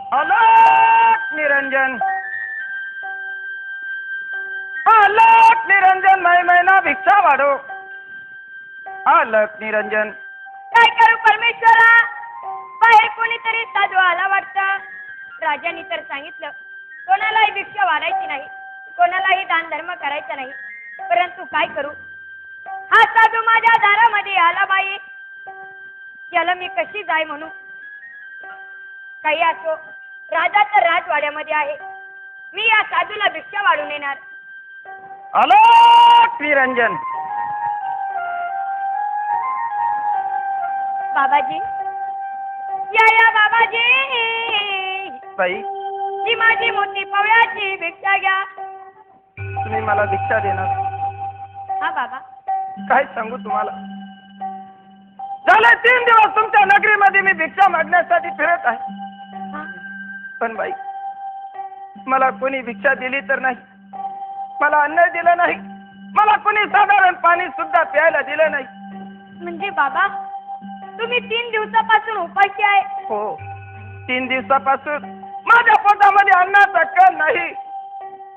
अलक निरंजन, अलक निरंजन, मैना भिक्षा वाढो. अलक निरंजन. काय करू परमेश्वरा, बाहेर कोणीतरी साधू आला वाटतं. राजांनी तर सांगितलं कोणालाही भिक्षा वाढायची नाही, कोणालाही दान धर्म करायचा नाही. परंतु काय करू, हा साधू माझ्या दारामध्ये आला. बाई, याला मी कशी जाय म्हणू. काही असो, राजा तर राजवाड्यामध्ये आहे. मी या साधूला भिक्षा वाढून येणार. अलक निरंजन. बाबाजी, या बाबाजी. बाई, ही माझी मोठी पवळ्याची भिक्षा घ्या. तुम्ही मला भिक्षा देणार? हा बाबा. काय सांगू तुम्हाला, झाले 3 दिवस तुमच्या नगरीमध्ये मी भिक्षा मागण्यासाठी फिरत आहे. पण बाई, मला कोणी भिक्षा दिली तर नाही, मला अन्न दिलं नाही, मला कोणी साधारण पाणी सुद्धा प्यायला दिलं नाही. म्हणजे बाबा, तुम्ही 3 दिवसापासून उपाशी आहे? हो, 3 दिवसापासून माझ्या पोटामध्ये अन्नाचा कण नाही.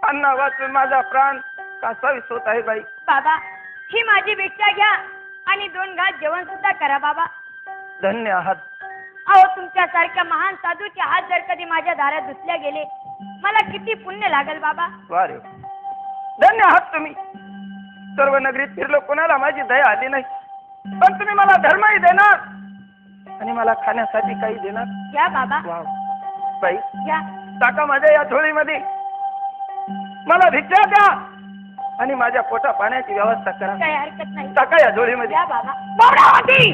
अन्न वाचून माझा प्राण कासावीस होत आहे. बाई, बाबा, ही माझी भिक्षा घ्या आणि 2 घास जेवण सुद्धा करा. बाबा, धन्य आहात. अहो, तुमच्यासारख्या महान साधूचे हात जर कधी माझ्या दारात धुतले गेले, मला किती पुण्य लागेल. बाबा, वारे, धन्य आहात तुम्ही. सर्व नगरीत फिरलो, कोणाला माझी दया आली नाही. पण तुम्ही मला धर्मही देणार आणि मला खाण्यासाठी काही देणार. घ्या बाबा. वाव. बाई, घ्या. टाका माझ्या या झोळीमध्ये, मला भिक्षा द्या आणि माझ्या पोटा पाण्याची व्यवस्था करा. काही हरकत नाही. टाका या झोळीमध्ये. घ्या बाबा. पौर्णावती.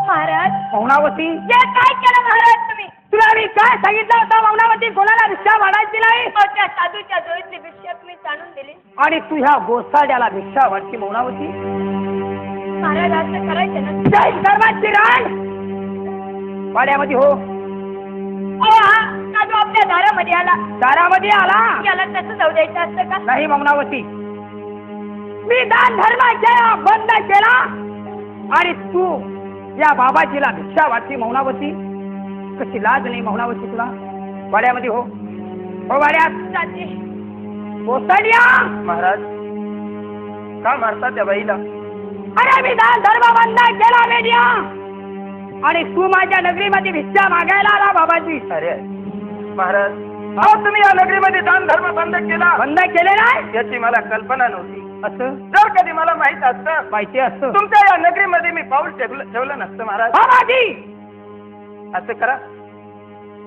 महाराज, पौर्णावती, हे काय केलं महाराज तुम्ही? तुला मी काय सांगितलं होतं? पौर्णावती, कोणाला भिक्षा वाढायची नाही. त्या साधूच्या जोडीतली भिक्षा तुम्ही जाणून दिली आणि तू ह्या गोसाड्याला भिक्षा वाढची. पौर्णावती, महाराज, असं करायचं ना. जय सर्वांची राण वाड्यामध्ये हो. अहो, हा साधू आपल्या दारामध्ये आला. दारामध्ये आला? याला तसं जाऊ द्यायचं असतं का? नाही मौनावती, मी दान धर्म केला, बंद केला आणि तू या बाबाजीला भिक्षा वाटती. मौनावती, कशी लाज नाही मौनावती तुला? वाड्यामध्ये हो. हो वाड्यात जाते. गोसाड्या. महाराज, का मारता त्या बाईला? अरे मी दान धर्म बंद केला मेडिया आणि तू माझ्या नगरीमध्ये भिक्षा मागायला आला बाबाजी. अरे महाराज, अहो तुम्ही या नगरीमध्ये दान धर्म बंद केला? बंद केले नाही याची मला कल्पना नव्हती. असं जर कधी मला माहित असतं, माहिती असतं, तुमच्या या नगरीमध्ये मी पाऊल ठेवलं नसतं. महाराज, बाबाजी असं करा,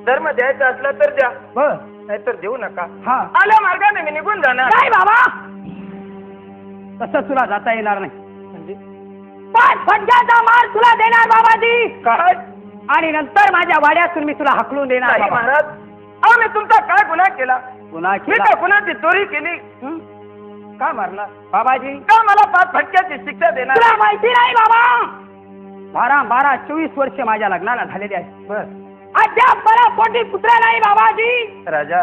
धर्म द्यायचं असलं तर द्या, नाहीतर देऊ नका. आल्या मार्गाने मी निघून जाणार. काय बाबा, तसं तुला जाता येणार नाही. म्हणजे 5 फटक्याचा माल तुला देणार बाबाजी. काय? आणि नंतर माझ्या वाड्यातून मी तुला हकलून देणार. महाराज, अहो मी तुमचा काय गुन्हा केला? गुन्हा केला? गुन्ह्याची चोरी केली. का मारणार बाबाजी? का मला 5 फटक्याची शिक्षा देणार? तुला माहिती नाही बाबा, 12-24 वर्ष माझ्या लग्नाला झालेली आहे. बस, अद्याप मला पोटी पुत्र नाही बाबाजी. राजा,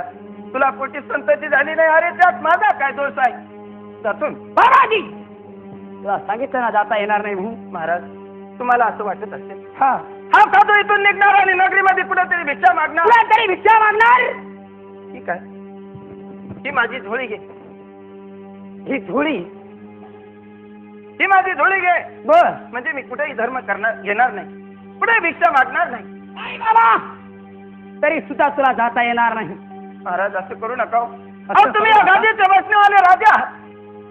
तुला पोटी संतती झाली नाही. अरे त्यात माझा काय दोष आहे? जातून बाबाजी तुला सांगितलं ना जाता येणार नाही म्हणून. महाराज, तुम्हाला असं वाटत असेल हा साधू इथून निघणार आणि नगरीमध्ये कुठेतरी भिक्षा मागणार. कुठेतरी भिक्षा मागणार. ठीक आहे, ही माझी झोळी घे. ही झोळी, ही माझी झोळी घे. बर, म्हणजे मी कुठेही धर्म घेणार नाही, कुठे भिक्षा मागणार नाही. बाबा, तरी सुद्धा तुला जाता येणार नाही. महाराज, असं करू नका. तुम्ही गादीचे बसणेवाले राजा आहात.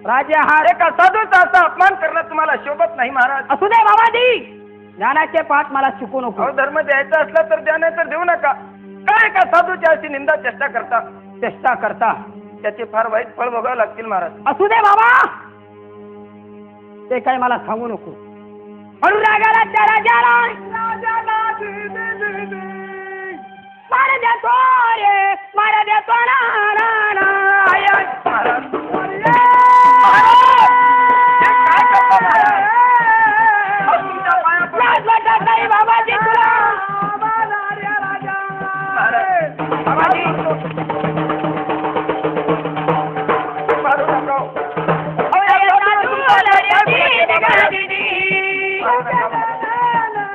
राजा हा एका साधूचा असा अपमान करणं तुम्हाला शोभत नाही. महाराज, असू दे बाबाजी, ज्ञानाचे पाठ मला शिकू नको. धर्म द्यायचा असला तर द्या, नाही तर देऊ नका. काय एका साधूची अशी निंदा चेष्टा करता त्याचे फार वाईट फळ भोगावं लागतील. महाराज, असू दे बाबा, ते काय मला सांगू नको. म्हणून रागाला त्या राजाला मार देतो रे, मार देतो नाही बाबाजी तुला. बाबाजी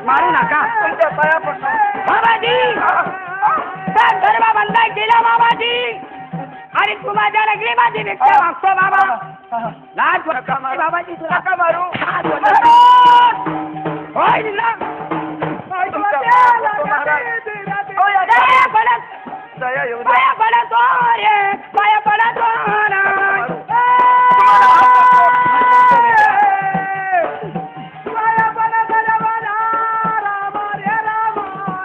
मारू नका, तुमच्या पाया पडतो बाबाजी. दिला बाबाजी. आणि तू माझ्या नगरीमध्ये भिक्षा मागतो बाबा. लाज वाटते बाबाजी तुला. नका मारू. होय दिला. दया पडत. दया येऊ द्या. पाया पडतो रे. पाया पडतो ना. पाया पडतो ना. राम रे राम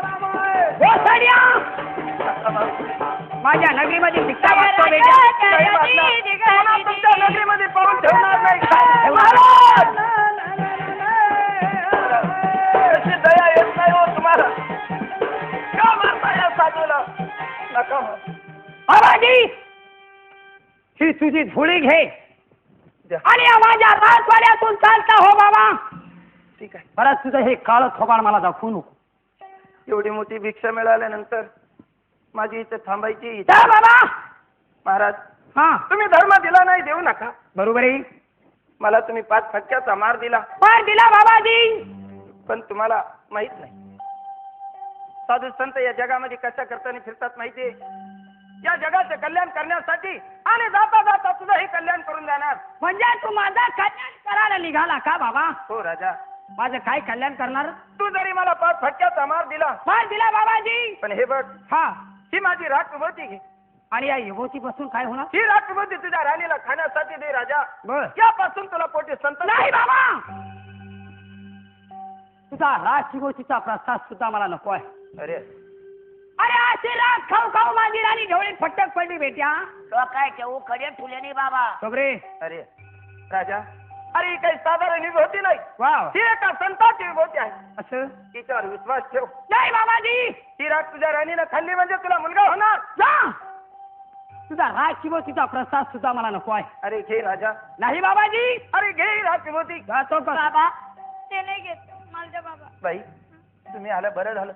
राम. हो सड्या. माझ्या नगरीमध्ये भिक्षा मागतो बेटा. पुन्हा तुमच्या नगरीमध्ये पाऊल ठेवणार नाही. अशी दया येत नाही हो तुम्हाला. का मारता या साधूला? नका मारू. बाबाजी ही तुझी झोळी घे द्या. आणि या माझ्या राजवाड्यातून चालता हो बाबा. ठीक आहे. परत तुझं हे काळं थोबाड मला दाखवू नको. एवढी मोठी भिक्षा मिळाल्यानंतर माझी इथे थांबायची इच्छा. चल बाबा. महाराज हा तुम्ही धर्म दिला नाही देऊ नका. बरोबर आहे. मला तुम्ही 5 फटक्याचा मार दिला पार दिला बाबाजी. पण तुम्हाला माहित नाही साधू संत या जगामध्ये कशा करताना फिरतात माहितीये. या जगाचे कल्याण करण्यासाठी आणि जाता जाता तुझंही कल्याण करून देणार. म्हणजे तू माझा कल्याण करायला निघाला का बाबा? हो राजा. माझं काय कल्याण करणार? तू जरी मला 5 फटक्याचा मार दिला पार दिला बाबाजी. पण हे बघ हा ही माझी राजविभूती घे. आणि या युवती पासून काय होणार? ही राजविभूती तुझ्या राणीला खाण्यासाठी दे राजा. बर. यापासून तुला पोटी संत नाही बाबा. तुझा राजशिवतीचा प्रसाद सुद्धा मला नको आहे. अरे अरे अशी रात खाऊ खाऊ माझी राणी ढवळीत फटक पडली बेट्या. तो काय ठेवू खडे ठुले नाही बाबा. खबरे. अरे राजा अरे ही काही साधारण विभूती नाही. वाव. ही एका संताची विभूती आहे. असं तिच्यावर विश्वास ठेव. नाही बाबाजी. ही रात तुझ्या राणीनं खाल्ली म्हणजे तुला मुलगा होणार. जा. तुझा राजशिवतीचा प्रसाद सुद्धा मला नको आहे. अरे घे राजा. नाही बाबाजी. अरे घे ही राजविभूती. जातो का? बाबा ते नाही घेत माझ्या बाबा. बाई तुम्ही आलं बरं झालं.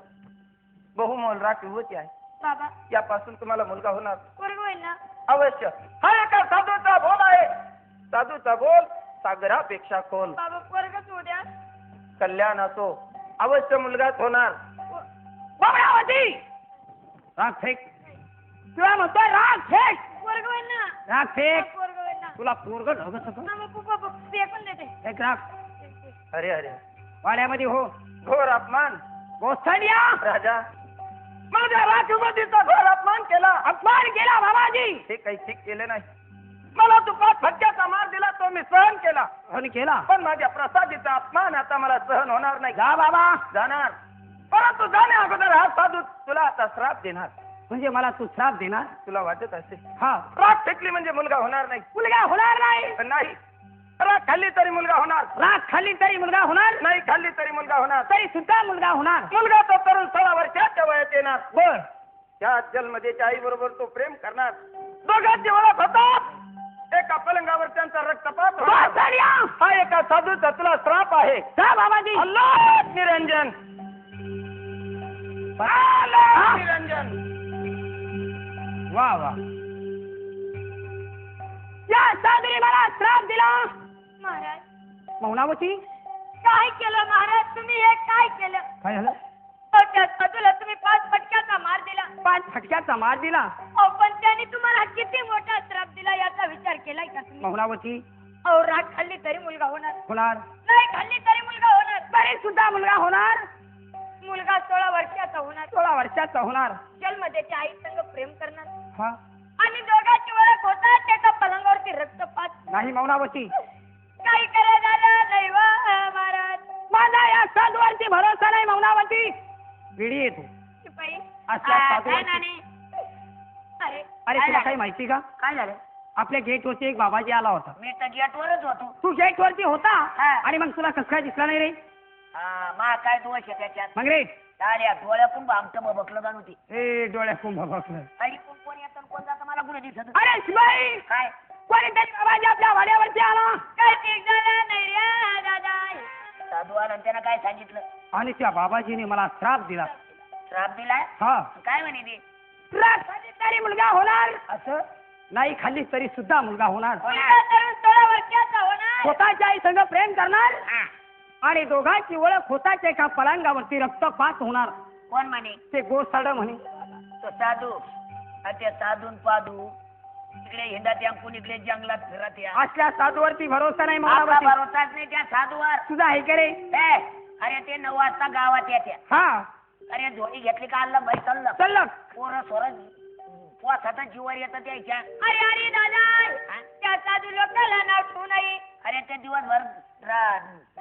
बहुमोल राजविभूती आहे. बाबा यापासून तुम्हाला मुलगा होणार पोरग होईल ना? अवश्य. हा एका साधूचा बोल आहे. साधूचा बोल सागरापेक्षा खोल. बाबा पोरगच होऊ द्या. कल्याण असो अवश्य मुलगाच होणार. बाबरावती. राग फेक. तुला म्हणतोय राग फेक. पोरग होईल ना? राग फेक. पोरग होईल ना? तुला पोरग ढोग सगळं. ना मग पप्पा फेकून देते. एक राग. अरे अरे वाड्यामध्ये हो. घोर अपमान. गोस्थानिया. राजा माझ्या राजविभूतीचा घोर अपमान केला. अपमान केला बाबाजी. हे काही ठीक केले नाही. मला तू 5 फटक्याचा मार दिला तो मी सहन केला. आणि केला. पण माझ्या प्रसादीचा अपमान आता मला सहन होणार नाही. जा बाबा. जाणार. परंतु जाण्या अगोदर हा साधू तुला आता श्राप देणार. म्हणजे मला तू श्राप देणार? तुला वाटत असेल हा. राग फेकली म्हणजे मुलगा होणार नाही. मुलगा होणार नाही. पण नाही. राग खाल्ली तरी मुलगा होणार. राग खाल्ली तरी मुलगा होणार. नाही खाल्ली तरी मुलगा होणार. तरी सुद्धा मुलगा होणार. मुलगा तो तरुण 16 वर्षाच्या वयात येणार. बर. त्या जन्मदेच्या आई बरोबर तो प्रेम करणार. दोघांची ओळख होतात. एका पलंगावर त्यांचा रक्तपात होणार. गोस्थानिया. हा एका साधूचा तुला श्राप आहे. जा बाबाजी. अल्लाह निरंजन. अल्लाह निरंजन. वा वा. या साधूने मला श्राप दिला. महाराज मौनावती. काय केलं महाराज तुम्ही? हे काय केलं? काय झालं? अहो, त्या साधूला तुम्ही 5 फटक्याचा मार दिला. 5 फटक्याचा मार दिला. अहो पण त्याने तुम्हाला किती मोठा श्राप दिला याचा विचार केलाय का तुम्ही? मौनावती. अहो राग खाल्ली तरी मुलगा होणार. होणार. नाही खाल्ली तरी मुलगा होणार. तरी सुद्धा मुलगा होणार. मुलगा 16 वर्षाचा होणार. 16 वर्षाचा होणार. जन्मदेच्या आई संग प्रेम करणार. हा. आणि दोघांची ओळख होतात. एका पलंगावरती रक्तपात. नाही मौनावती. काही करायला नाही वा महाराज. माझा या साधूवरती भरोसा नाही मौनावती. विडी येतो. शिपाई असल्या काय साधूवरती. नाणे? अरे अरे तुला काही माहिती का? काय झालं? आपल्या गेटवरती एक बाबाजी आला होता. मी तर गेटवरच होतो. तू गेटवरती होता. हा. आणि मग तुला कसं काय दिसला नाही रे? हा मा काय दोष आहे त्याच्यात? मग रे. त्या डोळ्यातून आमचं बबकलं जाण होती. ए डोळ्या कुंभ बसलं. काही कोण येतं आणि कोण जातं मला कुठे दिसत. अरे शिवाई. काय कोणीतरी बाबाजी आपल्या वाड्यावरती आला. काय ठीक झालं नाही रे दादा. साधू आला आणि त्यानं काय सांगितलं? आणि त्या बाबाजीने मला श्राप दिला. श्राप दिलाय? हा. काय म्हणे ते? श्राप खाल्ली तरी मुलगा होणार. असं नाही खाल्ली तरी सुद्धा मुलगा होणार. मुलगा तरुण 16 वर्षाचा होणार. स्वतःच्या आई संग प्रेम करणार. हा. आणि दोघांची ओळख होताच एका पलंगावरती रक्तपात होणार. कोण म्हणे? ते गोसाड म्हणे. तो साधू. आणि त्या साधून पादू इकडे हिंडात या कुणीकडे जंगलात फिरत या असल्या साधूवरती भरोसा नाही आपला मौनावती. भरोसाच नाही त्या साधूवर तुझा आहे का रे? ए, अरे ते 9 वाजता गावात येत्या हा अरे झोळी घेतली का आणलं बाई चाललं चल पोरं सोर पोसाचा जीवर येतं त्याच्या अरे अरे दादा त्या साधू लोकांना नाव ठेवू नये. अरे ते दिवसभर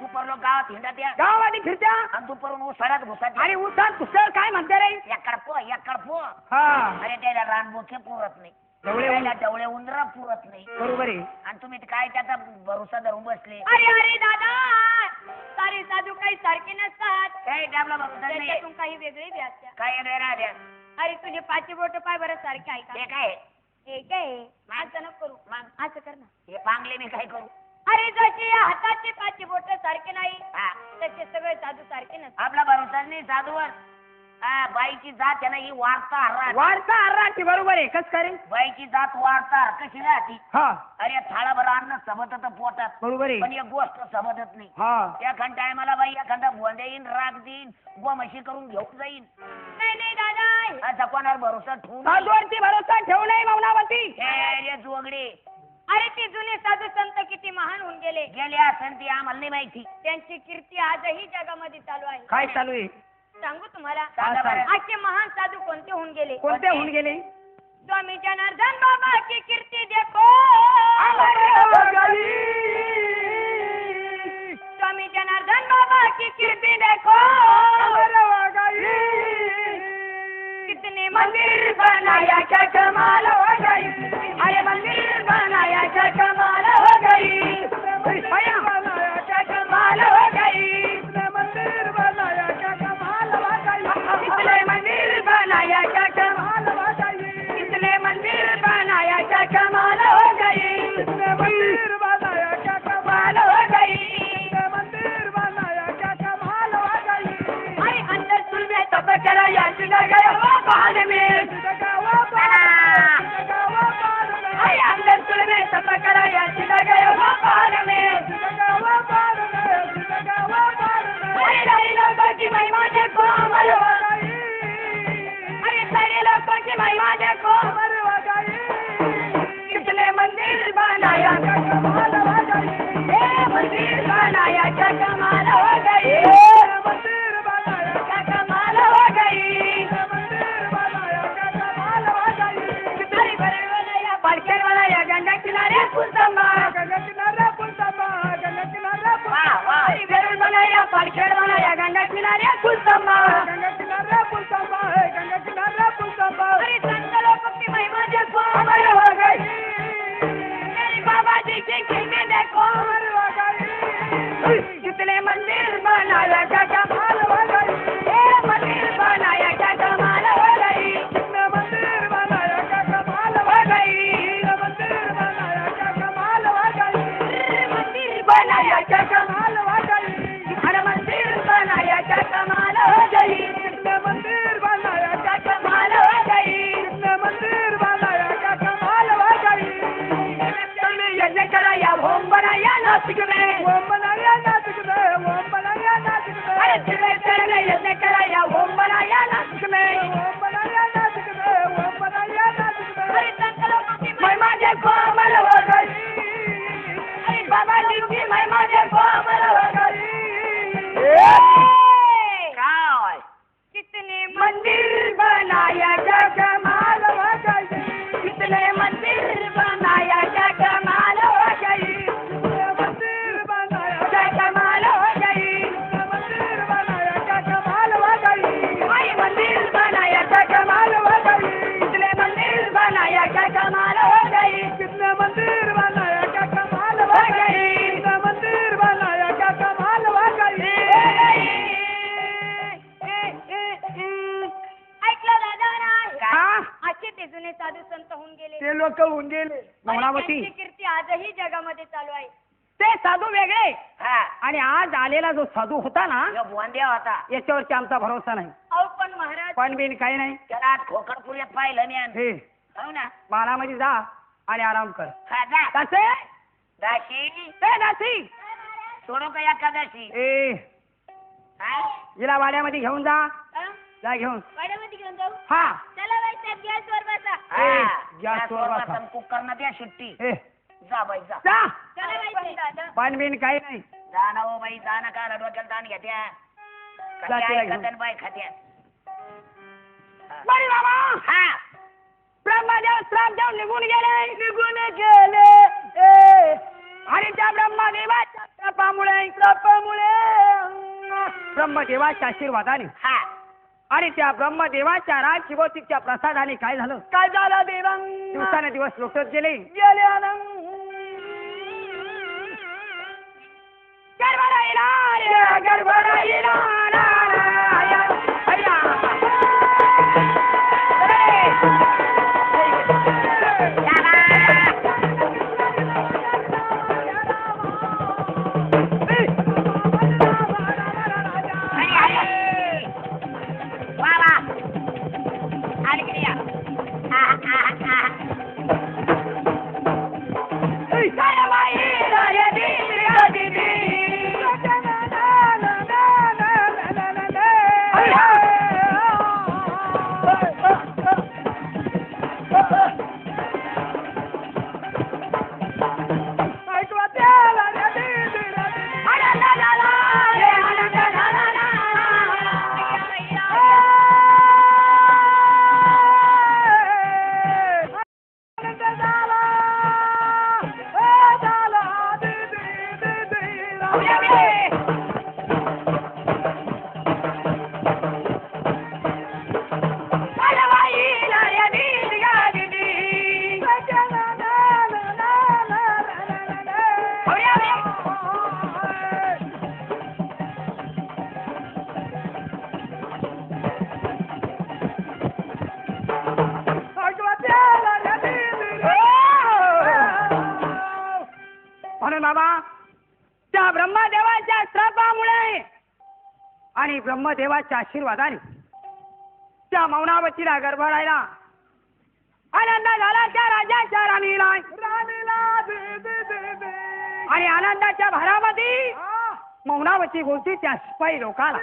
दुपार लोक गावात हिंडत या गावामध्ये फिरत्या आणि दुपारून उसाड्यात घुसत आणि उसात तुझं काय म्हणते रे? एकर पो हा अरे त्याला रानबोके पुरत नाही ढवळे त्याला ढवळे उंदरा पुरत नाही बरोबर आहे. आणि तुम्ही काय त्याचा भरोसा धरून बसले अरे अरे दादा सारे साधू काही सारखे नसतात. काही आपला भरोसा नाही त्याच्यातून काही वेगळे बी असतात. काय येणार राहत्या अरे तुझे पाची बोट पाय बरं सारखे आहे का? हे काय हे काय असं नको करू. मग असं कर ना. हे पांगले मी काय करू अरे जसे या हाताचे पाची बोट सारखे नाही हा तसे सगळे साधू सारखे नसतात. आपला भरोसा नाही साधूवर हा बाईची जात आहे ना ही वारता हरा वारसा अर्राची बरोबर आहे. कस करे? बाईची जात वारता कशी राहती हा अरे थाळाभर अन्न सबतत पोटात बरोबर आहे. पण एक गोष्ट समजत नाही हा एखाद टायमाला बाई एखादा भोंदे येईन राग देईन गोमशी करून घेऊन जाईन नाही नाही दादा असा कोणावर भरोसा ठेवून साधूवरती भरोसा ठेवू नये मौनावती. हे जोगडे अरे ते जुने साधू संत किती महान होऊन गेले. गेले असेल ती आम्हाला नाही माहिती त्यांची कीर्ती आजही जगामध्ये चालू आहे. काय चालू आहे? सांगू तुम्हाला सांगा बरं. आजचे महान साधू कोणते होऊन गेले? कोणते होऊन गेले? स्वामी जनार्दन बाबा की कीर्ती देखो. स्वामी जनार्दन बाबा की कीर्ती देखो. कितने मंदिर बनाया क्या कमाल हो गई. अरे मंदिर बनाया क्या कमाल हो गई. क्या कमाल हो गई. कितने मंदिर बनाया क्या कमाल हो गई. कितने मंदिर बनाया क्या कमाल हो गई. कितने मंदिर बनाया क्या कमाल हो गई. कितने मंदिर बनाया क्या कमाल हो गई. कितने मंदिर बनाया क्या कमाल हो गई. अरे अंदर सुन में तब करा या चिढ़ गया वो बाद में. अरे अंदर सुन में तब करा या चिढ़ गया वो बाद में. अरे सारे लोगों की महिमा देखो अमर हो गई. अरे सारे लोगों की महिमा देखो अमर हो गई. कितने मंदिर बनाया क्या कमाल हो गई. मंदिर बनाया क्या कमाल हो गई. मंदिर बनाया क्या कमाल हो गई. मंदिर बनाया क्या कमाल हो गई. कितने बड़े बनाया पालकर बनाया गंगा किनारे पुलसंबा. गंगा किनारे पुलसंबा. गंगा किनारे पुलसंबा. गरुड़ बनाया पालकर बनाया गंगा किनारे पुलसंबा. गंगा किनारे पुलसंबा. गंगा किनारे पुलसंबा. अरे संत लोगों की महिमा देखो अमर हो गई. मेरे बाबा जी की कीर्ति देखो अमर हो गई. कितने मंदिर बनाया क्या कमाल हो गई. मंदिर बनाया क्या कमाल हो गई. कितने मंदिर बनाया क्या कमाल हो गई. मंदिर बनाया क्या कमाल हो गई. मंदिर बनाया क्या कमाल हो गई. हर मंदिर बनाया क्या कमाल हो गई. कितने मंदिर बनाया क्या कमाल हो गई. कितने मंदिर बनाया क्या कमाल हो गई. तुमने यज्ञ कराया होम बनाया नासिक में. होम बनाया नासिक में. होम बनाया नासिक में. अरे तुमने यज्ञ कराया होम बनाया नासिक में. होम बनाया नासिक में. होम बनाया नासिक में. अरे संत लोगों की महिमा देखो अमर हो गई. अरे बाबा जी की महिमा देखो अमर हो गई. काय कितने मंदिर बनाया क्या कमाल हो गई. कितने मंदिर बनाया क्या कमाल हो गई. मंदिर बनाया क्या कमाल हो गई. मंदिर बनाया क्या कमाल हो गई. भाई मंदिर बनाया क्या कमाल हो गई. कितने मंदिर बनाया क्या कमाल हो गई. कितने मंदिर बनाया क्या कमाल हो गई. कितने मंदिर बनाया क्या कमाल हो गई. ऐकलं दादा हा? असे ते जुने साधू संत होऊन गेले. ते लोक होऊन गेले आणि मौनावती. त्यांची कीर्ती आजही जगामध्ये चालू आहे. ते साधू वेगळे हा आणि आज आलेला जो साधू होता ना ह्यो भोंद्या होता याच्यावरती आमचा भरोसा नाही. अहो पण महाराज पण बिन काही नाही. त्याला आज खोकडपुऱ्यात पाहिलं मी आणि. हे हो ना बाणामध्ये जा आणि आराम कर. हा जा कसे दाशी ए नासी सोडू का एकादशी ए हा हिला वाड्यामध्ये घेऊन जा. हं? जा घेऊन. वाड्यामध्ये घेऊन जाऊ. हा चला बाई साहेब गॅसवर बसा. गॅसवर बसा. कुकर ना द्या सुट्टी. ए जा बाई जा. जा चला बाई दादा. पान बिन काही नाही. जा ना हो बाई जा ना का डोक्याला ताण घेत्या. जाते खात्या घेऊन. ऐकत बाई खात्या. बरी बाबा हा ब्रह्मदेव श्राप देऊन निघून गेले ए आणि त्या ब्रह्मदेवाच्या श्रापामुळे ब्रह्मदेवाच्या आशीर्वादाने हा आणि त्या ब्रह्मदेवाच्या राजशिवतीच्या प्रसादाने काय झालं देवांग दिवसाने दिवस लोटत गेले म्हणून बाबा त्या ब्रह्मदेवाच्या श्रापामुळे आणि ब्रह्मदेवाच्या आशीर्वादाने त्या मौनावतीला गर्भ राहिला आनंद झाला त्या राजाच्या राणीला आणि आनंदाच्या भरामध्ये मौनावती बोलती त्या शिपाई लोकाला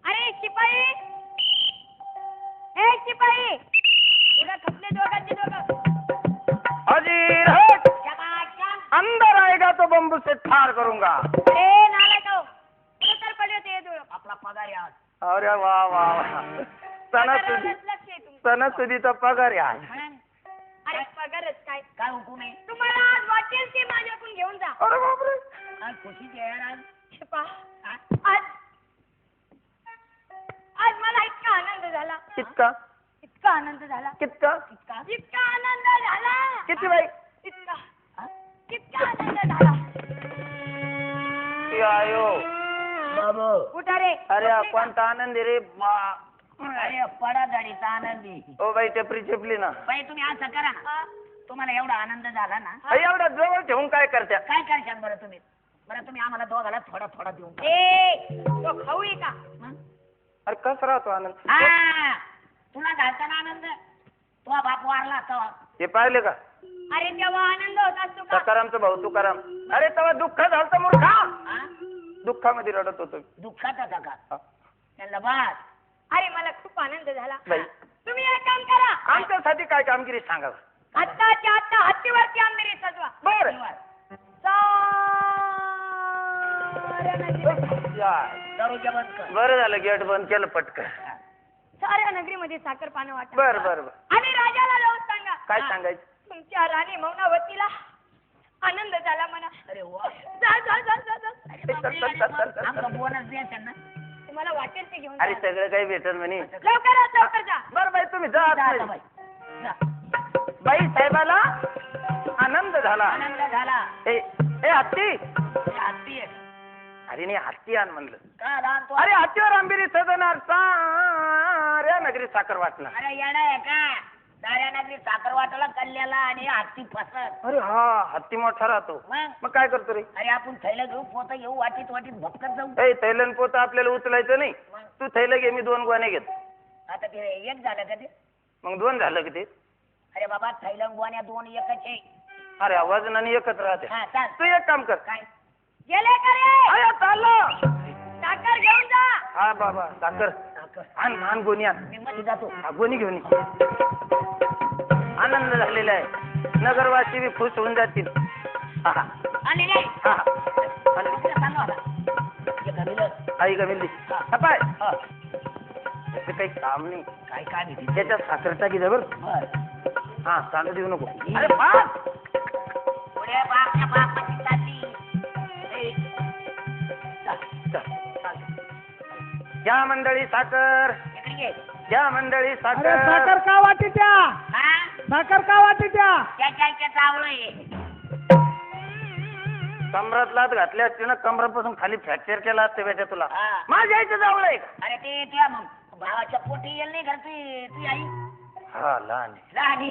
अरे शिपाई ए शिपाई उद्या खपले दोघांचे दोघं हाजीर हट. अंदर आएगा तो बम्बू से ठार करूंगा. ए नालायक तर पडले ते दोघं. आपला पगार आहे आज. अरे वा वा वा सणासुदी लक्ष आहे तुमचं. सणासुदीचा पगार आहे आज. अरे पगारच काय काय हुकूम आहे. तुम्हाला आज वाटेल ते माझ्याकडून घेऊन जा. अरे बापरे आज खुशीची आहे यार आज. शिपा आज आज मला इतका आनंद झाला कितका इतका आनंद झाला कितका इतका आनंद झाला किती बाई इतका इतका आनंद झाला. ती आयो बाबू उठा रे. अरे कोणता आनंद आहे रे बा. अरे पडा गाडीचा आनंदी. ओ बाई टपरी चपली ना बाई तुम्ही असं करा तुम्हाला एवढा आनंद झाला ना एवढा जवळ ठेवून काय करत्या काय करशाल बरं तुम्ही. बरं तुम्ही आम्हाला दोघाला थोडा थोडा देऊन टाका. ए तो खाऊ आहे का हं? अरे कस राहतो आनंद हा तुला घालताना आनंद तो बाप वारला तेव्हा. हे पाहिले का अरे तेव्हा आनंद होत असतो का सकारामचा भाऊ तुकाराम अरे तेव्हा दुःख झालं मूर्खा हा? दुःखामध्ये रडत होतो दुःखाचा का हा. त्यांना बास अरे मला खूप आनंद झाला. बाई तुम्ही एक काम करा आमच्यासाठी काय कामगिरी सांगा आत्ताच्या आत्ता हत्तीवरती आंबेरी सजवा. बर दरोजा बंद कर. बरं झालं गेट बंद केलं पटकन साऱ्या नगरीमध्ये साखर पानं वाटा बर बर बर आणि राजाला लावून सांगा काय सांगायचं तुमच्या राणी मौनावतीला आनंद झाला म्हणा. अरे वा जा जा जा जा जा. आमचा बोनस द्या त्यांना. तुम्हाला वाटेल ते घेऊन अरे जा. सगळं काही भेटल म्हणे लवकरात लवकर जा. बर बाई तुम्ही जा जा आता बाई. जा. बाई साहेबाला आनंद झाला आनंद झाला. ए ए हत्ती हे हत्ती आहे. अरे नाही हत्ती आण म्हणलं काय लहान तो. अरे हत्तीवर आंबिरी सजणार साऱ्या नगरी साखर वाटणार अरे येणं आहे का साऱ्या नगरी साखर वाटायला कल्ल्याला आणि हत्ती फसत. अरे हा हत्ती मोठा राहतो मग काय करतो रे अरे आपण थैलं घेऊ पोतं घेऊ वाटीत वाटीत भपकत जाऊ. ए थैलन पोत आपल्याला उचलायचं नाही तू थैलं घे मी 2 गोणे घेत आता ते एक झालं का ते. मग 2 झालं की ते अरे बाबा थैलं गोण्या 2 एकच आहे. अरे वजनाने एकच राहते हा चाल. तू एक काम कर काय गेले का रे अरे चाललो साखर घेऊन जा. हा बाबा साखर आण आण गोणी आण. मी मध्ये जातो. हा, गोणी घेऊन ये. आनंद झालेला आहे. नगरवासी बी खुश होऊन जातील. हा हा आणि नाही हा हा. आण. सांगा आता. हे घालीलं. आई का मिळली हा. पाय हा. ते काही काम नाही. काय काय भीती. त्याच्यात साखर टाकी जा बरं. बर हा सांगू देऊ नको. अरे बाप पुढे बापच्या बापाची चालली. घ्या मंडळी साखर. इकडे ये. घ्या मंडळी अरे साखर. साखर का वाटी त्या हा साखर का वाटी त्या त्याच्या चावलं आहे. कमरात लात घातली असते ना कमरापासून खाली फ्रॅक्चर केला असते बेटा तुला. हा. माझ्या आईचं जावलं आहे का? अरे ते त्या मग भावाच्या पोटी येईल नाही घर तुझी आई हा लहान आहे. राणी.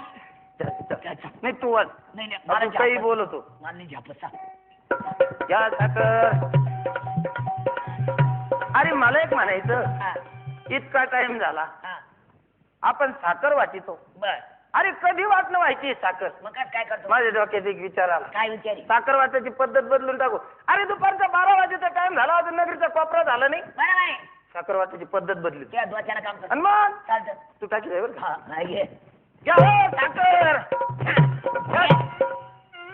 चल, चल. नाही तू वाच. नाही नाही तू मला काही झापत. बोलतो. मला नाही झापत सांग. घ्या साखर. अरे मला एक म्हणायचं हा इतका टाइम झाला हा आपण साखर वाटितो. बर अरे कधी वाटणं व्हायची साखर. मग काय करतो. माझ्या डोक्यात एक विचार आला. काय विचारी. साखर वाटायची पद्धत बदलून टाकू. अरे दुपारचा 12 वाजेचा टाइम झाला अजून नगरीचा कोपरा झाला नाही. बरोबर आहे. साखर वाटायची पद्धत बदलली. त्या डोक्यानं काम आणि करतो. मग चालतं. तू टाकी जाय बरं. हा नाही घे. घ्या हो साखर.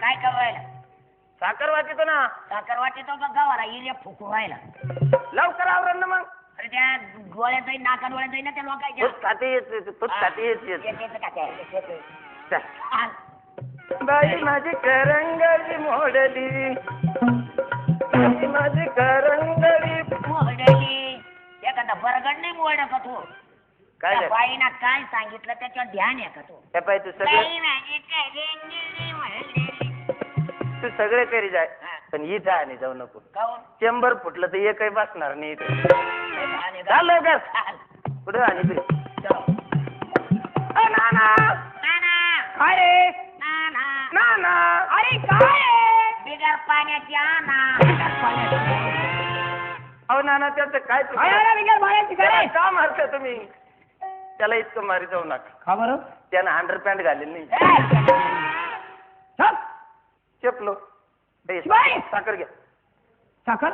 काय करू राहिला. साखर वाटितो ना. साखर वाटे तो बघ गावाला एरिया फुकू राहिला. लवकर आवरण ना मग. अरे त्या गोळ्यात जाईल नाका डोळ्यात जाईल ना त्या लोकांच्या. तूच खाते येत तूच खाते येत. आल. बाई माझी करंगळी मोडली. बाई माझी करंगळी. मोडली. एखादा बरगड नाही मोड का तू. काय त्या झालं? बाईनं काय सांगितलं त्याच्यावर ध्यान आहे का तू. त्या पाय तू सगळं बाई माझी करंगळी मोडली. तू सगळे करी जाय हा. पण इथं आणि जाऊ नको. काहून? चेंबर फुटलं तर एकही बसणार नाही इथं. आणि चाल लवकर. चाल. कुठं आणि तू चलो. नाना नाना. काय रे नाना. नाना अरे काय आहे? बिगर पाण्याची आणा. अहो नाना त्याचं काय चुकलं? काय आहे रे बिगर पाण्याची काय त्याला रे? का मारता तुम्ही? त्याला इतकं मारी जाऊ नका. का बरं त्यानं अंडरपॅन्ट घालेली नाही. छप. चपलो ए, बाई! साखर घ्या. साखर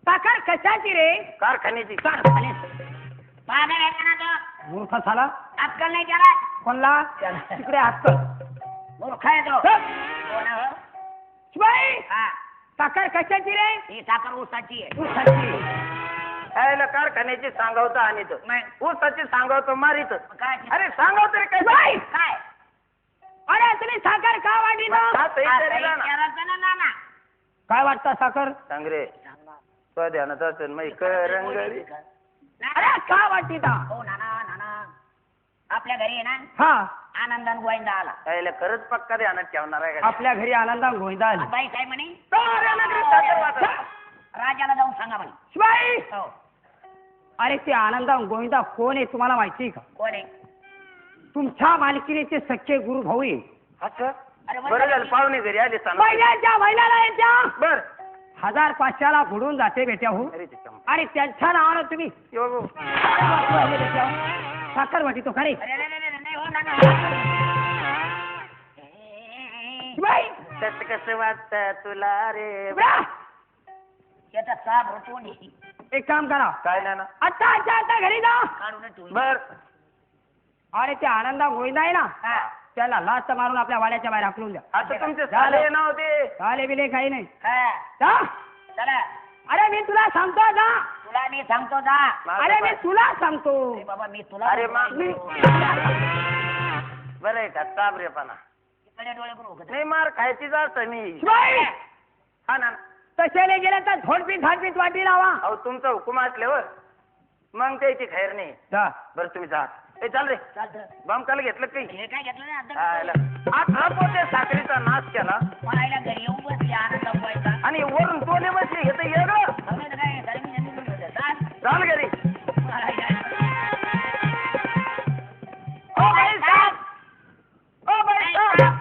साखर कशाची रे कारखान्याची. पागल आहे का ना तो. मूर्ख झाला अक्कल नाही त्याला. कोणला तिकडे हात मूर्ख आहे तो. कोण आहे हो? बाई हा. साखर कशाची रे ही साखर ऊसाची आहे. ऊसाची. यायला कारखान्याची सांगावतं आणि मग ऊसाची सांगावतं मारित. काय अरे सांगाव तरी काय बाई! काय अरे तुम्ही साखर का वाटली ना हा, सही हा, तरी सही ना. करायचं ना नाना. काय वाटतं साखर सांग रे तो ध्यानात असेल मग करंगळी. अरे का वाटली ता हो नाना नाना. आपल्या घरी आहे ना हा आनंदान गोविंदा आला. यायला खरंच पक्का ध्यानात ठेवणार आहे का? आपल्या घरी आनंदा गोविंदा आली. बाई काय म्हणे. साऱ्या नगरीत साखर वाटत. राजाला जाऊन सांगा म्हणे. शिवाई हो. अरे ते आनंदा गोविंदा कोण आहे तुम्हाला माहिती आहे का कोण आहे. तुमच्या मालकीनेचे सच्चे गुरु भाऊ आहे. अच्छा अरे बरं झालं पाहुणे घरी आले सांग. महिन्याच्या महिन्याला येत्या बर 1500ला बुडून जाते बेट्या हो अरे त्याच्या आणि त्यांच्या नावानं तुम्ही यो, साखर वाटी तो खरे अरे नाही हो नाना. शिवाई त्याचं कसं वाटतं तुला रे? त्याचा साप रटवून ये. एक काम करा काय ना आता घरी जा काढून तू. बर आणि ते आनंदा गोविंदा आहे ना हा. त्याला लास्ट मारून आपल्या वाड्याच्या बाहेर हाकलून द्या आता तुमचे झाले ना होते. चाले बिले काही नाही हा. जा. चला अरे मी तुला सांगतो जा तुला मी सांगतो जा. अरे मी तुला सांगतो अरे बाबा मी तुला अरे मग मी बरं आहे का चाबरेपणा तिकडे डोळे करून उघड. नाही मार खायची जात मी. शिवाई हा ना तसेले गेले तर झोडपीत वाटी लावा अहो तुमचा हुकूम असल्यावर मग त्याची खैर नाही. जा बरं तुम्ही जा. ए चाल रे चालतं. बमकाला घेतलं काही हे काय घेतलं नाही आयला. आता. आज पोते साखरेचा नाश केला मला घरी येऊन बसली आनंद व्हायचा. आणि वरून दोन्ही बसले घेत येगळं. काय घरी मी नेहमी बोलतो. चाल. चाल घरी. मला O by Saheb. O by Saheb.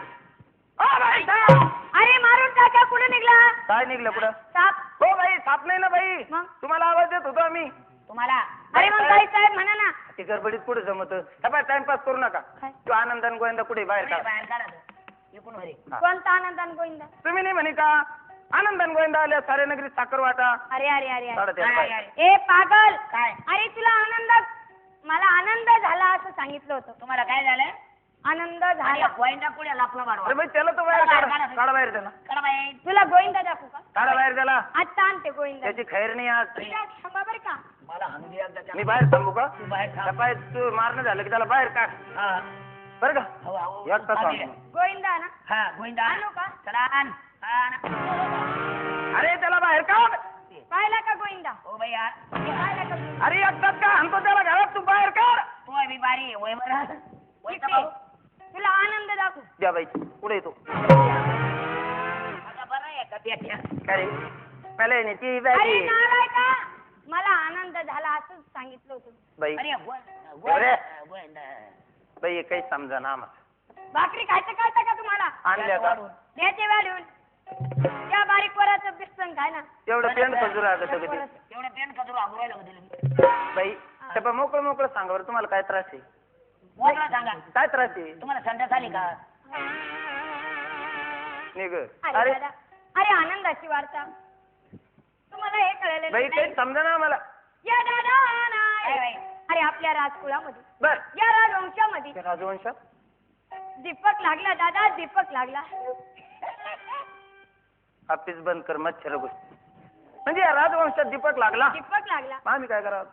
O by साहेब. अरे मारून टाका. कुठे निघला काय निघलं पुढं? साप. हो बाई साप नाही ना बाई. मग? तुम्हाला आवाज देत होतो आम्ही. तुम्हाला अरे मग काही साहेब म्हणा ना. ते गडबडीत पुढे जमत. टाइमपास करू नका. काय? तो आनंदान गोविंदा कुठे बाहेर पुढे का? बाहेर काढा तो. इकडून घरी. हा. कोणता आनंदान गोविंदा. तुम्ही नाही म्हणे का आनंदन गोविंदा आल्या सारे नगरी साखर वाटा अरे अरे अरे अरे. 13.5 बाय. ए पागल काय अरे तुला मला आनंद झाला असं सांगितलं होतं. तुम्हाला काय झालं आनंद आणि झाला. गोविंदा पुढे लापला अरे मारवा बाई त्याला तर बाहेर काढा काढा बाहेर त्याला करा बाई तुला गोविंदा दाखवू का? काढा बाहेर त्याला आता आणते गोविंदा. त्याची खैर नाही आज थांबा बरं का. मला हाणू दे एकदा मी त्याला. बाहेर थांबू का तू बाहेर थांब. त्या पाय तू मारणं झालं की त्याला बाहेर काढ हा बरं का हो, हो. एकटा चालेल. सांग गोविंदा ना हा गोविंदा आणू का? चला आण. आण. अरे त्याला बाहेर काढ पाहिला का गोविंदा? हो बाई यार पाहिला का गोविंदा? अरे एकटाच का आणतो त्याला घरात तू बाहेर काढ तू आहे मी बारी वय बरं वयचा भाऊ तुला आनंद दाखवू. द्या बाई पुढे येतो आता बरं आहे का पेट्या काय पहिले नाही ती अरे बाई नालाय का मला आनंद झाला असंच सांगितलं होतं. बाई अरे अरे. गोविंदा बाई काही समजा ना आम्हाला भाकरी खायचं कळतं का तुम्हाला? आणल्या का द्यायचे वाढून त्या बारीक वराचं बिस्तन काय ना तेवढं पेंट खजूर आलं कधी एवढं पेन का तुला आगुरायला दिलं बाई त्या पण मोकळं मोकळं सांगा बरं तुम्हाला काय त्रास आहे मोकळं सांगा काय त्रास आहे तुम्हाला संडास आली का निघ अरे अरे दादा अरे आनंदाची वार्ता तुम्हाला हे कळलं बाई नाही. काही समजा ना आम्हाला या दादा काय नाही. बाई? अरे आपल्या राजकुळामध्ये बर या राजवंशामध्ये त्या राजवंशात दीपक लागला दादा दीपक लागला. ऑफिस बंद कर मच्छर गोष्टी म्हणजे या राजवंशात दीपक लागला दीपक लागला. मग आम्ही काय करावं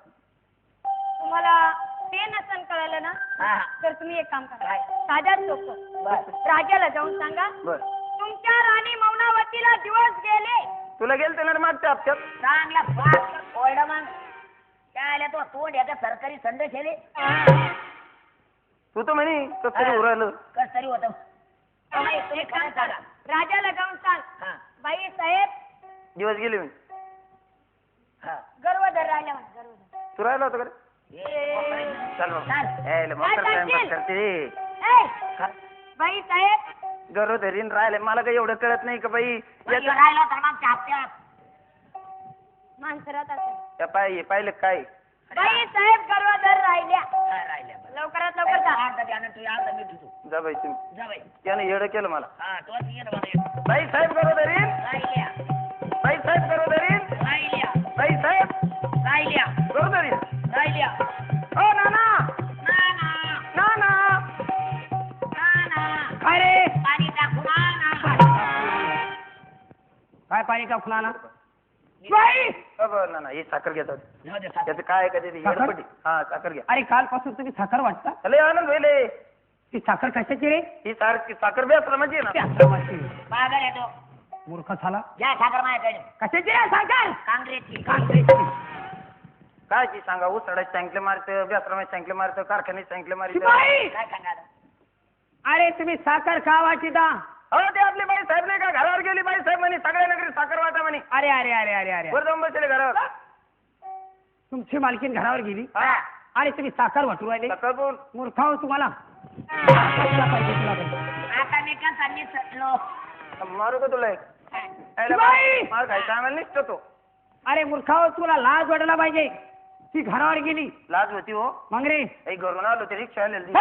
तुम्हाला ते नसन कळलं ना हा तर तुम्ही एक काम करा काय? साध्यात सोपं राजाला जाऊन सांगा बर तुमच्या राणी मौनावतीला दिवस गेले. तुला गेलते ना रे मागच्या हप्त्यात चांगला फास्ट ओरडा मग काय आल्या तो तोंड याचा सरकारी संदेश आहे रे. तू तर म्हणे कसं तरी उरायलं कस तरी होतं नाही, तुम्ही एक काम काय करा सांगा राजाला जाऊन सांग हा बाई साहेब दिवस गेले मी हा गर्वधर राहिला म्हणे, गर्वधर. तू राहिला होता का रे ए, चल मग चाल. यायला मोकर काय टाइमपास करशील? करते रे ए, बाई साहेब गरोदरीन राहिले मला काही एवढं कळत नाही का बाई बाई, याचं- राहिला तर मागच्या हप्त्यात माणसं राहत असेल. त्या पाय पाहिलं काय बाई साहेब गर्वधर राहिल्या हा, राहिल्या बरं. लवकरात लवकर जा. अर्धा त्यानं तू अर्धा मी तुझू जा बाई तुम्ही जा बाई त्यानं येडं केलं मला हा तोच ये ना मला बाई साहेब गरोदरीन राहिल्या बाई साहेब गरोदरीन राहिल्या बाई साहेब राहिल्या गरोदरीन राहिल्या हो नाना ना ना नाना ना ना काय रे पाणी टाकू ना ना काय पाणी का फुलाना बाई नाना ही साखर घेतात जाऊ दे, साखर. त्याचं काय कधी साखर? येडपटी हा साखर घ्या अरे कालपासून तुम्ही साखर वाटता लय आनंद होईल हे. ती साखर कशाची रे ही साखर बेसला म्हणजे ना ती आश्रमाची. पागल येतो मूर्ख झाला घ्या साखर माझ्याकडे कशाची रे साखर काँग्रेसची काय ती सांगा उसडाची सांगितलं मारतं बेसरामाची सांगितलं मारतं कारखान्यात सांगितलं मारतं शिपाई! काय सांगा अरे तुम्ही साखर का वाचिता हो ते आपली बाई साहेब नाही का घरावर गेली बाई साहेब म्हणे सगळ्या नगरी साखर वाटा म्हणे अरे अरे अरे अरे अरे वर जाऊन बसले घरावर तुमची मालकीन घरावर गेली हा आणि तुम्ही साखर वाटू राहिले साखर बोल मूर्ख हो तुम्हाला तुला पाहिजे, तुला पाहिजे. आता मी का चालली सटलो मारू का तुला एक शिपाई! मार खायचा आम्हाला निसतो तो अरे मूर्ख हो तुला लाज वाटायला पाहिजे ती घरावर गेली लाज होती हो मग रे काही घरून आलो ते रिक्षा आलेली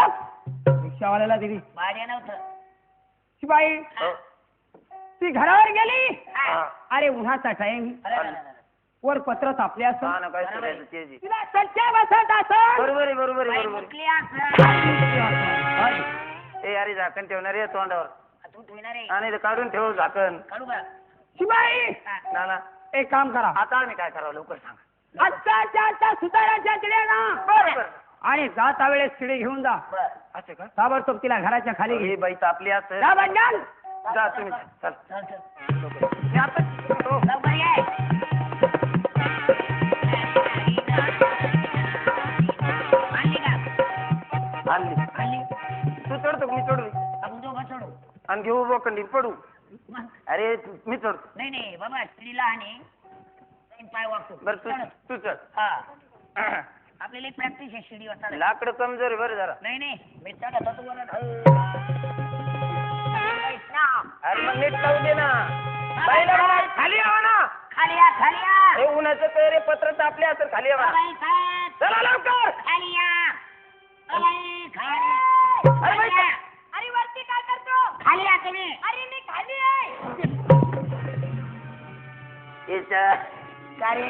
रिक्षावाल्याला दिली भाड्या नव्हतं शिपाई हो. ती घरावर गेली हा. अरे उन्हाचा टाइम अरे, अरे, अरे, अरे. वर पत्र तापले असं हा ना काय करायचं ते जी. तिला सच्च्या बसत असं बरोबर आहे बरोबर आहे बाई बरोबर मुकली असं. आहे ए अरे झाकण ठेवणार आहे तोंडावर तू ठेवणार आहे आणि ते काढून ठेव झाकण काढू का शिपाई ना ना एक काम करा आता आम्ही काय करावं लवकर सांगा आत्ताच्या सुताराच्या तिडे ना बरं आणि जाता वेळेस तिडे घेऊन जा बर असं का ताबडतोब तिला घराच्या खाली घे ही बाई तापली असं जा बंजाल जा तुम्ही चल चल चल मी आता हो. लवकर ये आणली का आणली आणली तू चढतो मी चढू आपण दोघं चढू आणि घेऊ बोकंडी पडू मग अरे मी चढतो नाही नाही बाबा स्त्रीला आणि पाय वागतो बरं तू तू चढ हा आपल्याला एक प्रॅक्टिस आहे शिडी वाचायला लाकडं कमजोर आहे बरं जरा नाही नाही मी चढत होतो वर अरे मग नीट लावू दे ना बाईला म्हणा, खाली यावं ना खाली या खाली या हे उन्हाचं पेरे पत्र तापले असेल खाली यावं बाई, साहेब, चला लवकर खाली या बाई, खाली अरे बाई, खाली या. अरे वरती काय करतो? खाली या तुम्ही अरे मी खाली आहे. याच्या का रे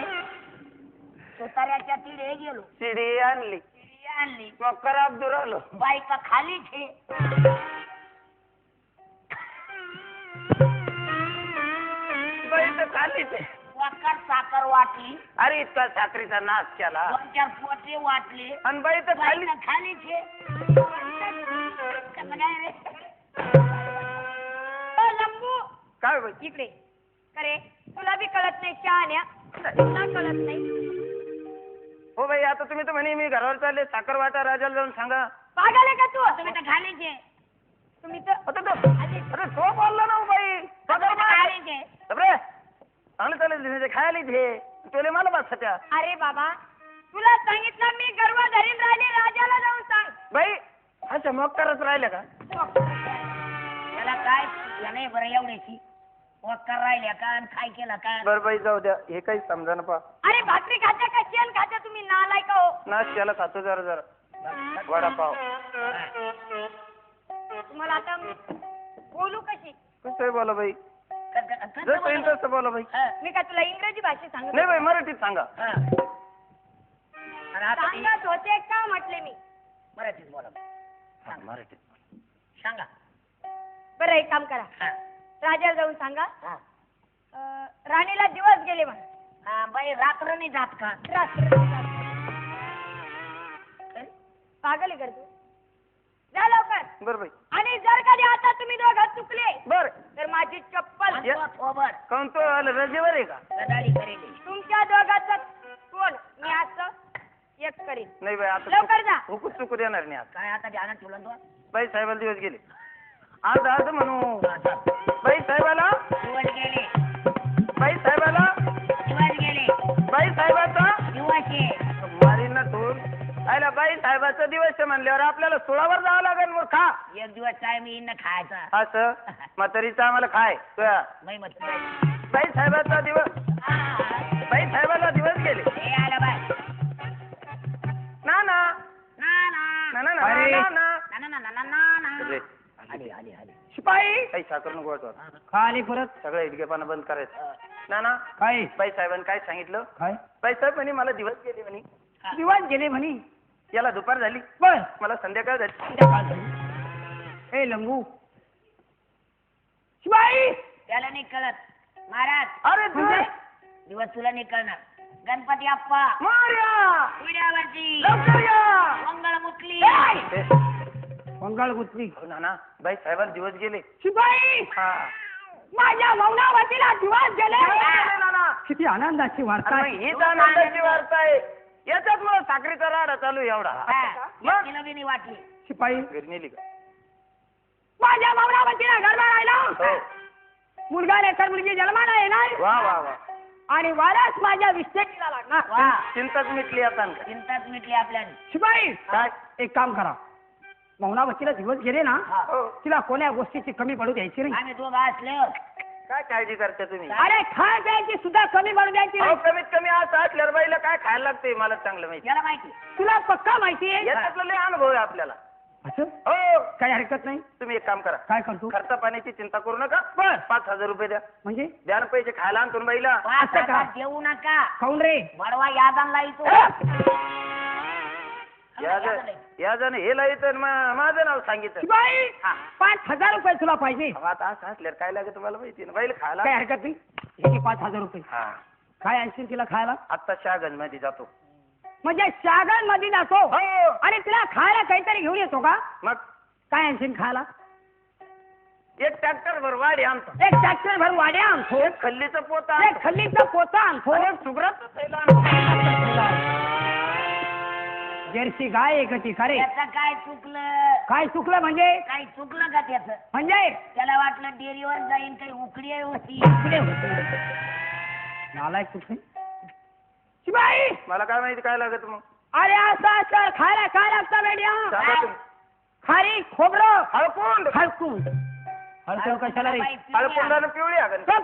तुताऱ्याच्या तिडे गेलो शिडी आणली तिडी आणली मग खराब दूर आलो बायका खाली ठे बाई तर खाली ते वकर साखर वाटली अरे इतका साखरीचा नाश केला 2-4 पोटे वाटले आणि बाई तर खाली बायका खाली ठे कसं काय रे ओ लंबू काय बाई इकडे करे तुला बी कळत नाही शहाण्या तुला कळत नाही हो बाई आता तुम्ही तर म्हणे मी घरावर चालले साखर वाटा राजाला जाऊन सांगा पागल आहे का तू तुम्ही तर खाली ठे तुम्ही तर आता तो अरे तो बोलला ना हो बाई पगार खाली ठे रे चांगलं चालेल खायला इथे तुले मला बस सध्या अरे बाबा तुला सांगितलं मी गर्व धरीन राहिले राजाला जाऊन सांग बाई अच्छा मग करत राहिले का त्याला काय नाही बरं एवढ्याची वकर राहिल्या का आणि काय केलं का बरं बाई जाऊ द्या हे काही समजा ना पा अरे भाकरी खात्या का शेण खात्या तुम्ही नालाय का हो नाश केला खातो जरा जरा वडापाव तुम्हाला आता बोलू कशी कसं आहे बोला बाई जसं येईल तसं बोला बाई मी काय तुला इंग्रजी भाषेत सांगत नाही बाई मराठीत सांगा सांगत होते का म्हटले मी मराठीत बोला मराठीत सांगा बरं एक काम करा हा. राजाला जाऊन सांगा हा. राणीला दिवस गेले म्हणा हा, बाई रात्र नाही जात का पागल आहे कर तू जा लवकर बरं बाई आणि जर कधी आता तुम्ही दोघं चुकले बर तर माझी चप्पल थोबर काऊन तो रजेवर आहे का गदाडी करेली तुमच्या दोघांचं तोंड मी असं एक करीन नाही बाई आता लवकर जा. हुकूच चुकू देणार नाही आता काय आता ध्यानात ठेवलं तो बाई साहेबाला दिवस गेले आज आज म्हणू बाई साहेबाला दिवस गेले बाई साहेबाला दिवस गेले बाई साहेबाचा दिवस ये मारी ना तोड आयला बाई साहेबाचा दिवस आहे म्हणल्यावर आपल्याला सोळावर जावं लागेल मग खा एक दिवस काय मी इन्न खायचा असं म्हातारीचं आम्हाला खाय तुया मै मत बाई साहेबाचा दिवस बाई साहेबाला दिवस गेले हे आला बाय ना ना ना ना ना ना अरे. ना ना ना ना ना ना ना ना अरे, आली आली आली शिपाई काही साखर नको वाटत खाली परत सगळं इडगेपणा बंद करायचं ना ना काय बाई साहेबांनी काय सांगितलं काय बाई साहेब म्हणे मला दिवस गेले म्हणे दिवस गेले म्हणी याला दुपार झाली बर मला संध्याकाळ झाली संध्याकाळ झाली. ए लंगू शिपाई त्याला नाही कळत महाराज अरे म्हणजे? दिवस तुला नाही कळणार गणपती अप्पा मार्या पिढ्यावरची लवकर या मंगळ मुकली बंगाल गुतली हो ना ना बाई साहेबांना दिवस गेले शिपाई हा माझ्या मौनावतीला दिवस गेले गेले ना ना. किती आनंदाची वार्ता आणि आहे. मग हीच आनंदाची वार्ता आहे याच्यात मला साखरेचा राडा चालू आहे एवढा एक किलो बी नाही वाटली शिपाई घरी नेली का माझ्या मौनावतीला गरबा राहिला हो मुलगा लेकर मुलगी जन्माला येणार वा वा वा आणि वारस माझ्या विस्तेटीला लागणार वा चिंताच मिटली आता चिंताच मिटली आपल्याला शिपाई काय एक काम करा मौनावतीला दिवस गेले ना हो तिला कोण्या गोष्टीची कमी पडू द्यायची नाही आम्ही दोघं असल्यावर काय काळजी करता तुम्ही अरे खाय प्यायची सुद्धा कमी पडू द्यायची अहो नाही कमीत कमी असं असल्यावर बाईला काय खायला लागते मला चांगलं माहिती याला माहिती तुला पक्का माहिती आहे याच्यातला लय अनुभव आहे आपल्याला असं हो काही हरकत नाही तुम्ही एक काम करा काय करतो खर्च पाण्याची चिंता करू नका बर 5,000 रुपये द्या म्हणजे द्या ना पैसे खायला आणतो ना बाईला 5,000 देऊ नका खाऊन रे बडवा यादांना येतो याजन हे लाईत माझं नाव सांगितलं शिपाई 5,000 रुपये तुला पाहिजे अहो, आता असं असल्यावर काय लागेल तुम्हाला माहिती ना बाईला खायला काही हरकत नाही हे 5,000 रुपये हा काय आणशील तिला खायला आत्ता शहागंज मध्ये जातो म्हणजे शागन मध्ये जातो हो आणि तिला खायला काहीतरी घेऊन येतो का मग काय आणशील खायला एक ट्रॅक्टर भर वाडी आणतो एक ट्रॅक्टर भर वाड्या आणतो एक खल्लीचं पोता एक खल्लीचा पोता आणतो आणि एक सुगराचं थैलं आणतो. जर्सी गाय आहे का ती खरे त्याचं काय चुकलं काय चुकलं म्हणजे काही चुकलं का त्याचं म्हणजे त्याला वाटलं डेअरीवर जाईन काही उकडी होती पुढे होते. नालायक कुठे शिबाई मला काय माहिती काय लागत मग अरे असं असं खायला काय लागतं बेड्या सांगा तुम्ही. खारी खोबरं हळकुंड हळकून हळकून कशाला रे हळकुंडानं पिवळी आहे का? चल.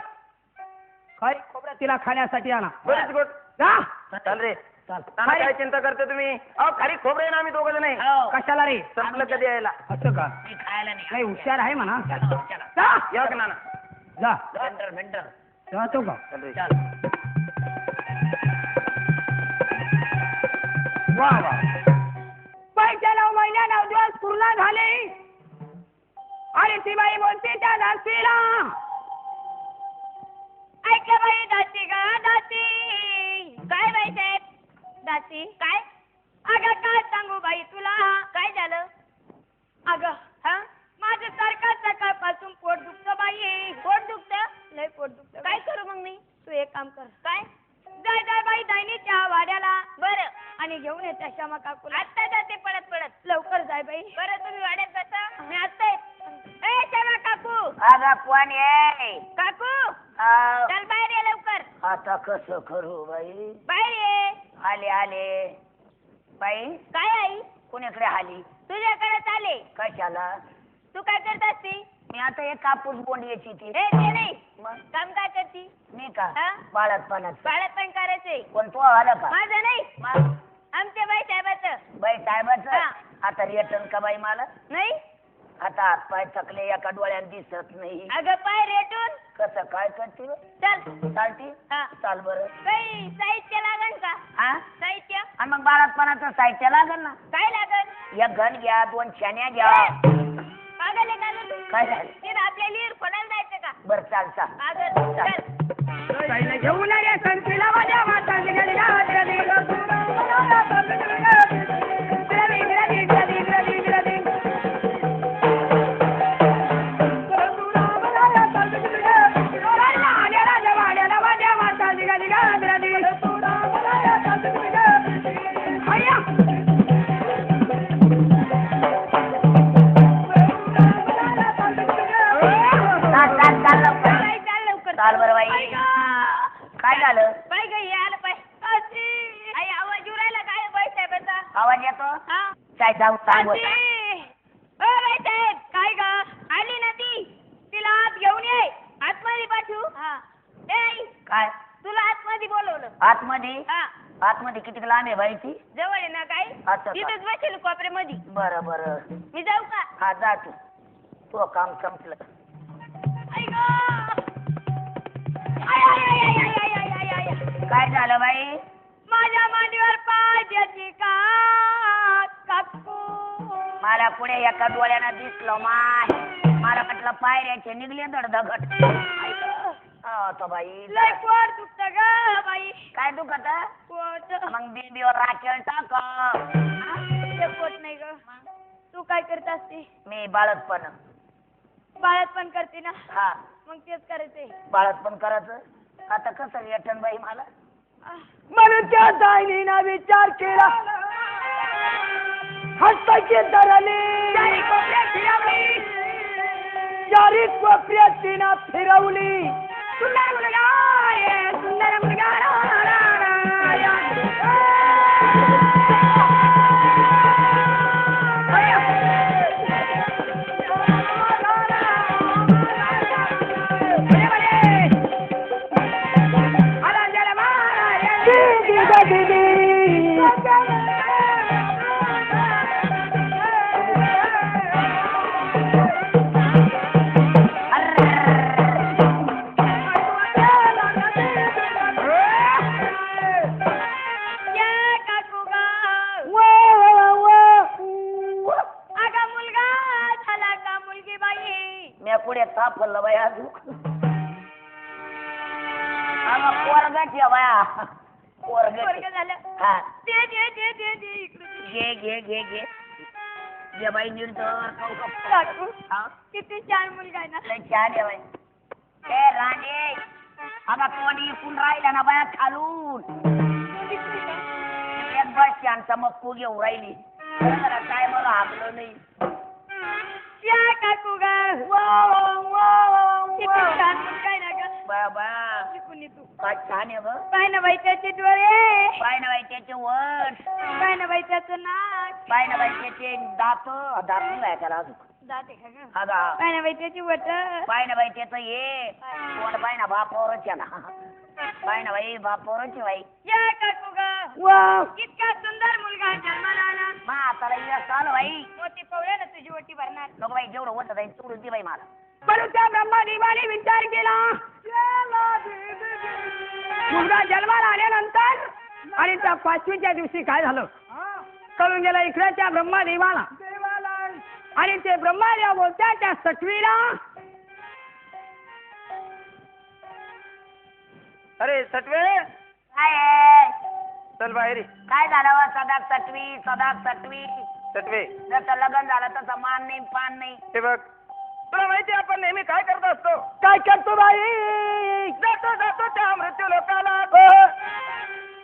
खारी खोबरं तिला खाण्यासाठी आणा बरीच गोड जा चाल रे चाल नाना, काय चिंता करते तुम्ही अहो खाली खोबरे ना आम्ही दोघं नाही हो. कशाला रे संपलं कधी यायला असं का मी खायला नाही नाही हुशार आहे म्हणा चला, चला. जा या का नाना जा भेंडर भेंडर जातो का चल. वा वा पैसे 9 महिने 9 दिवस पूर्ण झाले आणि ती बाई बोलते त्या दासीला ऐक बाई दासी गा दासी. काय बाई साहेब दासी काय? अगं काय सांगू बाई तुला. काय झालं? अगं हा माझं सारखं सकाळपासून पोट दुखतं बाई. पोट दुखतं? लय पोट दुखतं. काय करू मग मी? तू एक काम कर. काय? जाय जाय बाई दायनीच्या वाड्याला. बरं. आणि घेऊन येते श्यामा काकूला. आत्ता जाते पळत पळत. लवकर जाय बाई. बरं तुम्ही वाड्यात बसा. मी आत्ता येते. ए श्यामा काकू. अगं कोण आहे? काकू आव. चल बाहेर ये लवकर. आता कसं करू बाई? बाहेर ये. आले आले बाई. काय आई? कोणीकडे आली? तुझ्याकडेच आले. कशाला? तू काय करत असती? मी आता एक कापूस बोंडीची ती. हे ते नाही. मग काम काय करती? मी का हा? बाळातपणात बाळात पण करायचंय. कोण तो आला का? माझं नाही मग आमच्या बाई साहेबाचं. बाई साहेबाचं हा. आता रिटर्न का बाई मला? नाही आता हात पाय थकले एका डोळ्यात दिसत नाही. अगं पाय रेटून कसं काय करते रे? चल. चालती हा चाल बरं. काही साहित्य लागन का? हा साहित्य आणि मग बाळातपणाचं साहित्य लागेल ना. काय लागन? एक घन घ्या 2 छान्या घ्या. पागल आहे का गं तू? काय झालं? तिथं आपल्या लिहिर खोडायला जायचं का? बरं चाल चाल. पागल चल. बाईला घेऊन ये संतीला माझ्या माता निघाली गावात रवी. रवी, रवी, रवी, रवी, रवी. आल्या राजा वाड्याला माझ्या माता निघाली गावात रवी. अय्या. चाल चाल चाल लवकर. बाई, चाल लवकर. चाल बरं बाई. बाई गं. काय झालं? बाई गं, हे आलं पाय. आजी. आई आवाज येऊ राहिला काय बाई साहेबाचा? आवाज येतो? हा काय जाऊ सांग आजी. ओ बाई साहेब काय ग? आली ना ती. तिला आत घेऊन ये. आतमध्ये पाठवू. हा ए आई काय तुला आतमध्ये बोलवलं. आतमध्ये? हा आतमध्ये किती लांब आहे बाई ती? जवळ आहे ना काय? अच्छा, अच्छा. तिथेच बसेल कोपऱ्यामध्ये. बरं बरं. मी जाऊ का? हा जा तू. तो काम संपलं. आई ग. I I I I I I I I I. काय झालं बाई? माझ्या मांडीवर पाय द्यायची का काकू? मला पुढे एका डोळ्यानं दिसलं माय. मला म्हटलं पायऱ्याचे निघले धडधगट. आई ग. तो बाई लय पोट दुखतं ग बाई. काय दुखत? पोट. मग बिंबीवर राखेल टाक. ते पोट नाही ग. तू काय करत असते? मी बाळतपण. बाळात पण करते ना. हा मग तेच करायचंय. बाळतपण करायचं. आता कसं रिटर्न बाई मला? म्हणून त्या दायनीनं विचार केला. हस्ताची धरली चारी कोपऱ्यात फिरवली. चारी कोपऱ्यात तिनं फिरवली. सुंदर मुलगा रे, सुंदर मुलगा रा, रा, रा, रा. बरे, बरे. आला जरा मारा रे. दीदी, दीदी. या काकू ग. अगं मुलगा झाला का मुलगी बाई? मी पुढे तापलं बाई अजून. पोरगाची बाया. पोरगाची. पोरगं झालं. हा दे दे दे दे दे इकडे दे. घे घे घे घे. घे बाई निर्धर काकू हा किती छान मुलगा आहे ना. लय छान आहे बाई. ए राणे अगं कोणी इकून राहिला ना बाया खालून. एक बस शांत मग तू घेऊन राहिली. काय मला हाकलं नाही. या काकू ग. किती छान मुलगा आहे ना ग. बाया बाया शिकून ये तू. काय छान आहे ग. पाय ना बाई त्याचे डोळे. पाय ना बाई त्याचे वट. पाय ना बाई त्याचं नाक. पाय ना बाई त्याचे दात. दात नाही आहे त्याला अजून. जाते का ग. हा गा. पाय ना बाई त्याची वट. पाय ना बाई त्याचं ये कोण पाय ना बापावरच आहे ना. पाय ना बाई बापावरच आहे बाई. या काकू ग. वाव. इतका सुंदर मुलगा जन्माला आला. मा आता चाल बाई. मोती पवळे ना तुझी ओटी भरणार. नको बाई जेवढं होत जाईल तेवढं दे बाई मला. पण त्या ब्रह्मदेवाने विचार केला मुलगा जन्माला आल्यानंतर आणि त्या 5वीच्या दिवशी काय झालं कळून गेलं इकडच्या ब्रह्मदेवाला आणि ते ब्रह्मदेव बोलत्या त्या 6वीला अरे सटवे काय आहे? चल बाहेर ये. काय झालं वा सदाक सटवी सटवे जसं लग्न झालं तसं मान नाही पान नाही. हे बघ तुला माहिती आपण नेहमी काय करत असतो काय करतो बाई जातो जातो त्या मृत्यू लोकाला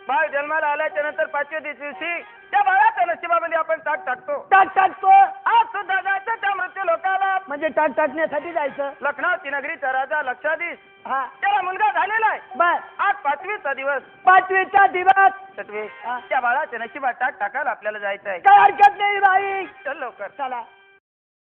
बाळ जन्माला आल्याच्या नंतर 5व्या दिवशी त्या बाळाच्या नशिबामध्ये आपण टाक टाकतो टाकतो आज सुद्धा जायचं त्या मृत्यू लोकाला म्हणजे टाकण्यासाठी जायचं लखनौची नगरीचा राजा लक्षाधीश हा त्याला मुलगा झालेला आहे बर आज 5वीचा दिवस 5वीचा दिवस सटवे त्या बाळाच्या नशिबात टाक टाकायला आपल्याला जायचं आहे काय हरकत नाही बाई चल लवकर चला